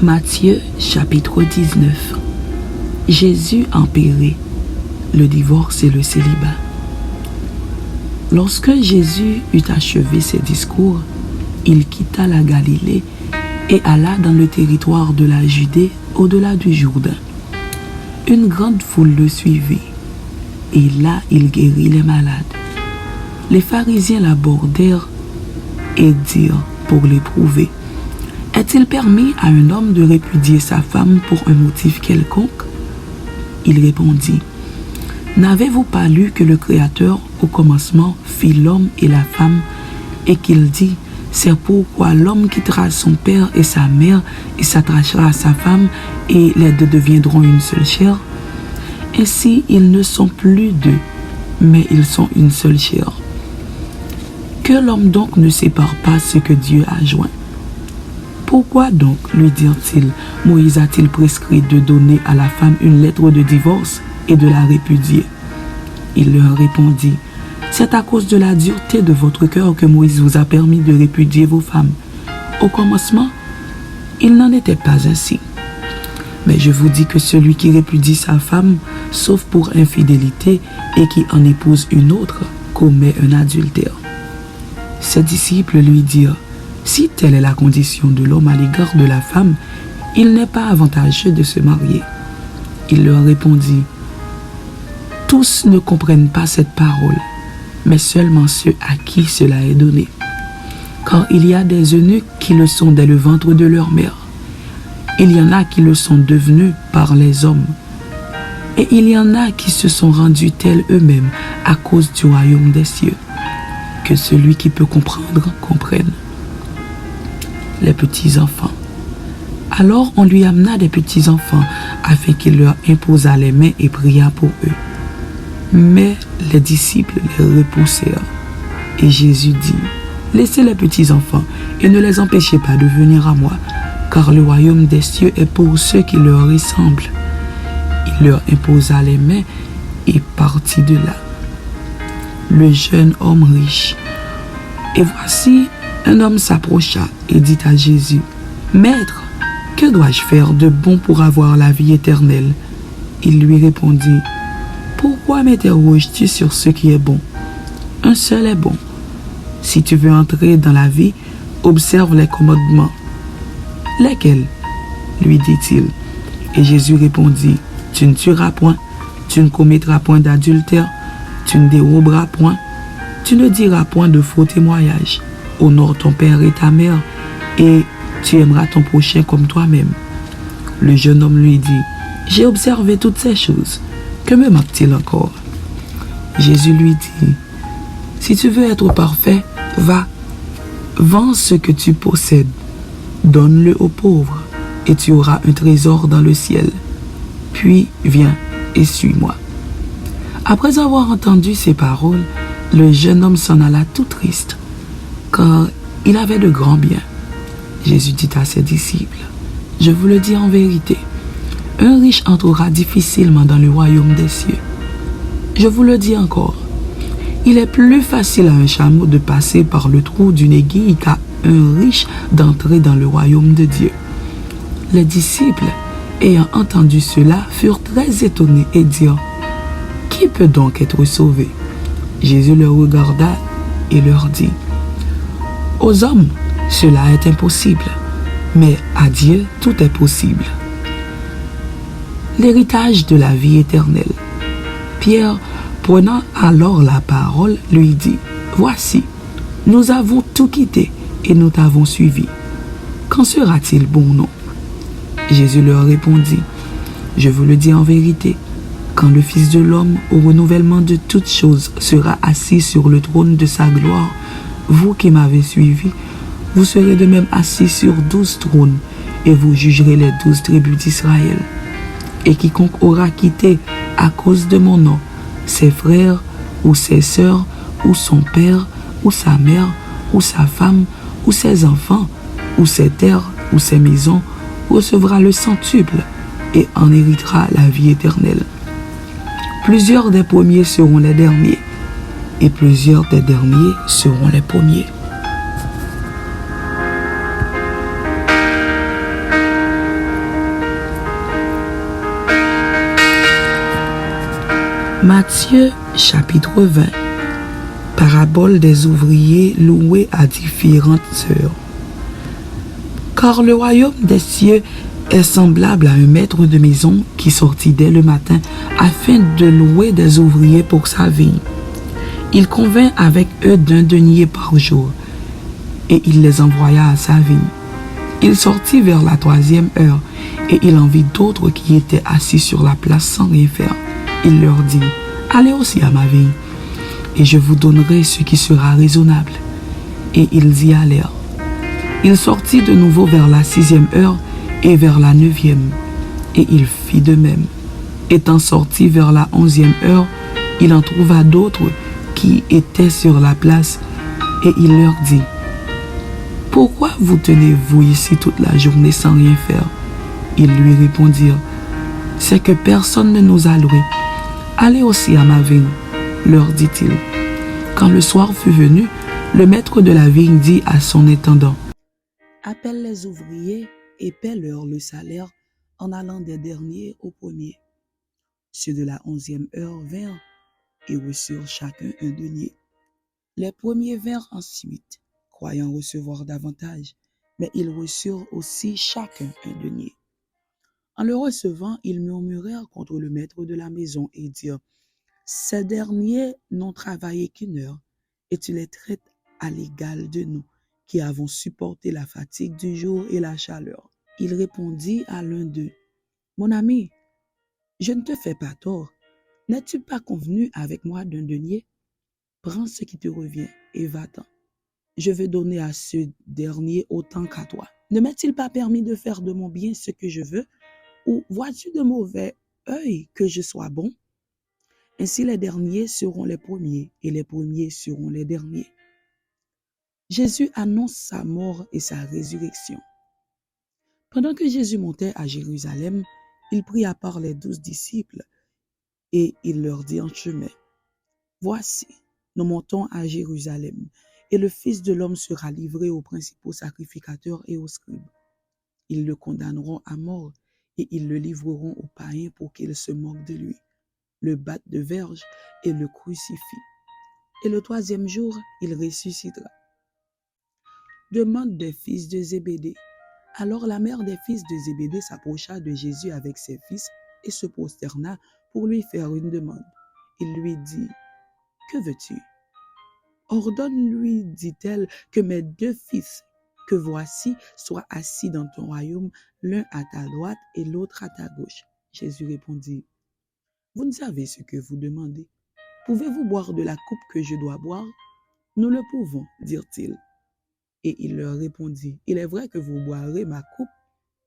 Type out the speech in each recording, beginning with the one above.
Matthieu chapitre 19. Jésus empiré, le divorce et le célibat. Lorsque Jésus eut achevé ses discours, il quitta la Galilée et alla dans le territoire de la Judée au-delà du Jourdain. Une grande foule le suivit, et là il guérit les malades. Les pharisiens l'abordèrent et dirent pour l'éprouver: est-il permis à un homme de répudier sa femme pour un motif quelconque? Il répondit: n'avez-vous pas lu que le Créateur au commencement fit l'homme et la femme, et qu'il dit: c'est pourquoi l'homme quittera son père et sa mère et s'attachera à sa femme, et les deux deviendront une seule chair. Ainsi ils ne sont plus deux, mais ils sont une seule chair. Que l'homme donc ne sépare pas ce que Dieu a joint. Pourquoi donc, lui dirent-ils, Moïse a-t-il prescrit de donner à la femme une lettre de divorce et de la répudier? Il leur répondit: c'est à cause de la dureté de votre cœur que Moïse vous a permis de répudier vos femmes. Au commencement, il n'en était pas ainsi. Mais je vous dis que celui qui répudie sa femme, sauf pour infidélité, et qui en épouse une autre, commet un adultère. Ses disciples lui dirent: si telle est la condition de l'homme à l'égard de la femme, il n'est pas avantageux de se marier. Il leur répondit: tous ne comprennent pas cette parole, mais seulement ceux à qui cela est donné. Car il y a des eunuques qui le sont dès le ventre de leur mère. Il y en a qui le sont devenus par les hommes. Et il y en a qui se sont rendus tels eux-mêmes à cause du royaume des cieux. Que celui qui peut comprendre, comprenne. Les petits-enfants. Alors on lui amena des petits-enfants, afin qu'il leur imposât les mains et pria pour eux. Mais les disciples les repoussèrent. Et Jésus dit: laissez les petits-enfants, et ne les empêchez pas de venir à moi, car le royaume des cieux est pour ceux qui leur ressemblent. Il leur imposa les mains et partit de là. Le jeune homme riche. Et voici, un homme s'approcha et dit à Jésus: Maître, que dois-je faire de bon pour avoir la vie éternelle? Il lui répondit: pourquoi m'interroges-tu sur ce qui est bon? Un seul est bon. Si tu veux entrer dans la vie, observe les commandements. Lesquels? Lui dit-il. Et Jésus répondit: tu ne tueras point, tu ne commettras point d'adultère, tu ne déroberas point, tu ne diras point de faux témoignages, honore ton père et ta mère, et tu aimeras ton prochain comme toi-même. Le jeune homme lui dit: j'ai observé toutes ces choses. Que me manque-t-il encore? Jésus lui dit: si tu veux être parfait, va, vends ce que tu possèdes, donne-le aux pauvres, et tu auras un trésor dans le ciel. Puis viens et suis-moi. Après avoir entendu ces paroles, le jeune homme s'en alla tout triste, car il avait de grands biens. Jésus dit à ses disciples: je vous le dis en vérité, un riche entrera difficilement dans le royaume des cieux. Je vous le dis encore, il est plus facile à un chameau de passer par le trou d'une aiguille qu'à un riche d'entrer dans le royaume de Dieu. Les disciples, ayant entendu cela, furent très étonnés et dirent: qui peut donc être sauvé? Jésus leur regarda et leur dit: aux hommes, cela est impossible, mais à Dieu, tout est possible. L'héritage de la vie éternelle. Pierre, prenant alors la parole, lui dit: voici, nous avons tout quitté et nous t'avons suivi. Qu'en sera-t-il bon nom? Jésus leur répondit: je vous le dis en vérité, quand le Fils de l'homme, au renouvellement de toutes choses, sera assis sur le trône de sa gloire, vous qui m'avez suivi, vous serez de même assis sur 12 trônes, et vous jugerez les 12 tribus d'Israël. Et quiconque aura quitté à cause de mon nom ses frères ou ses sœurs ou son père ou sa mère ou sa femme ou ses enfants ou ses terres ou ses maisons recevra le centuple et en héritera la vie éternelle. Plusieurs des premiers seront les derniers et plusieurs des derniers seront les premiers. Matthieu chapitre 20. Parabole des ouvriers loués à différentes heures. Car le royaume des cieux est semblable à un maître de maison qui sortit dès le matin afin de louer des ouvriers pour sa vigne. Il convint avec eux d'un denier par jour, et il les envoya à sa vigne. Il sortit vers la 3e heure, et il en vit d'autres qui étaient assis sur la place sans rien faire. Il leur dit, « Allez aussi à ma vigne, et je vous donnerai ce qui sera raisonnable. » Et ils y allèrent. Il sortit de nouveau vers la 6e heure et vers la 9e, et il fit de même. Étant sorti vers la 11e heure, il en trouva d'autres qui étaient sur la place, et il leur dit, « Pourquoi vous tenez-vous ici toute la journée sans rien faire ?» Ils lui répondirent, « C'est que personne ne nous a loués. Allez aussi à ma vigne, leur dit-il. » Quand le soir fut venu, le maître de la vigne dit à son intendant, « Appelle les ouvriers et paie-leur le salaire en allant des derniers aux premiers. » Ceux de la 11e heure vinrent et reçurent chacun un denier. Les premiers vinrent ensuite, croyant recevoir davantage, mais ils reçurent aussi chacun un denier. En le recevant, ils murmurèrent contre le maître de la maison et dirent, « Ces derniers n'ont travaillé qu'1 heure, et tu les traites à l'égal de nous, qui avons supporté la fatigue du jour et la chaleur. » Il répondit à l'un d'eux, « Mon ami, je ne te fais pas tort. N'es-tu pas convenu avec moi d'un denier? Prends ce qui te revient et va-t'en. Je veux donner à ce dernier autant qu'à toi. Ne m'est-il pas permis de faire de mon bien ce que je veux? Ou vois-tu de mauvais œil que je sois bon? Ainsi les derniers seront les premiers et les premiers seront les derniers. » Jésus annonce sa mort et sa résurrection. Pendant que Jésus montait à Jérusalem, il prit à part les 12 disciples et il leur dit en chemin, « Voici, nous montons à Jérusalem, et le Fils de l'homme sera livré aux principaux sacrificateurs et aux scribes. Ils le condamneront à mort et ils le livreront aux païens pour qu'ils se moquent de lui, le battent de verge et le crucifient. Et le 3e jour, il ressuscitera. » Demande des fils de Zébédée. Alors la mère des fils de Zébédée s'approcha de Jésus avec ses fils et se prosterna pour lui faire une demande. Il lui dit, « Que veux-tu? Ordonne-lui, dit-elle, que mes 2 fils que voici soient assis dans ton royaume, l'un à ta droite et l'autre à ta gauche. » Jésus répondit, « Vous ne savez ce que vous demandez. Pouvez-vous boire de la coupe que je dois boire? » Nous le pouvons, dirent-ils. Et il leur répondit, « Il est vrai que vous boirez ma coupe,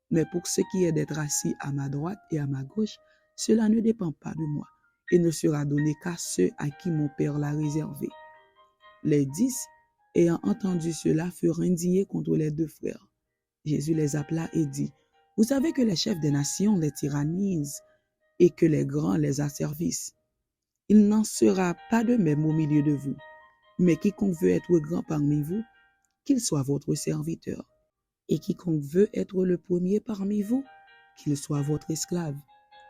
mais pour ce qui est d'être assis à ma droite et à ma gauche, cela ne dépend pas de moi, et ne sera donné qu'à ceux à qui mon Père l'a réservé. » Les 10, ayant entendu cela, furent indignés contre les 2 frères. Jésus les appela et dit, « Vous savez que les chefs des nations les tyrannisent et que les grands les asservissent. Il n'en sera pas de même au milieu de vous, mais quiconque veut être grand parmi vous, qu'il soit votre serviteur. Et quiconque veut être le premier parmi vous, qu'il soit votre esclave.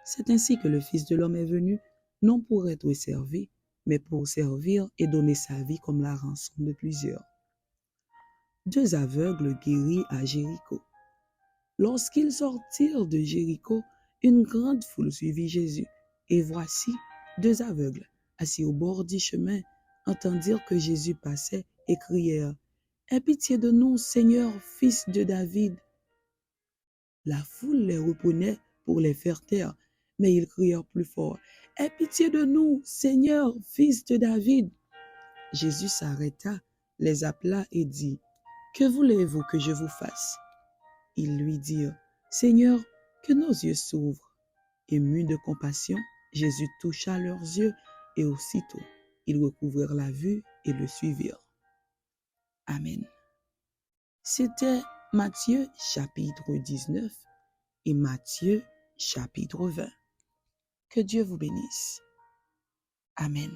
C'est ainsi que le Fils de l'homme est venu, non pour être servi, mais pour servir et donner sa vie comme la rançon de plusieurs. 2 aveugles guéris à Jéricho. Lorsqu'ils sortirent de Jéricho, une grande foule suivit Jésus. Et voici, 2 aveugles, assis au bord du chemin, entendirent que Jésus passait et crièrent, « Aie pitié de nous, Seigneur, fils de David. » La foule les reprenait pour les faire taire, mais ils crièrent plus fort, « Aie pitié de nous, Seigneur, fils de David. » Jésus s'arrêta, les appela et dit, « Que voulez-vous que je vous fasse? » Ils lui dirent, « Seigneur, que nos yeux s'ouvrent. » Ému de compassion, Jésus toucha leurs yeux et aussitôt, ils recouvrèrent la vue et le suivirent. Amen. C'était Matthieu chapitre 19 et Matthieu chapitre 20. Que Dieu vous bénisse. Amen.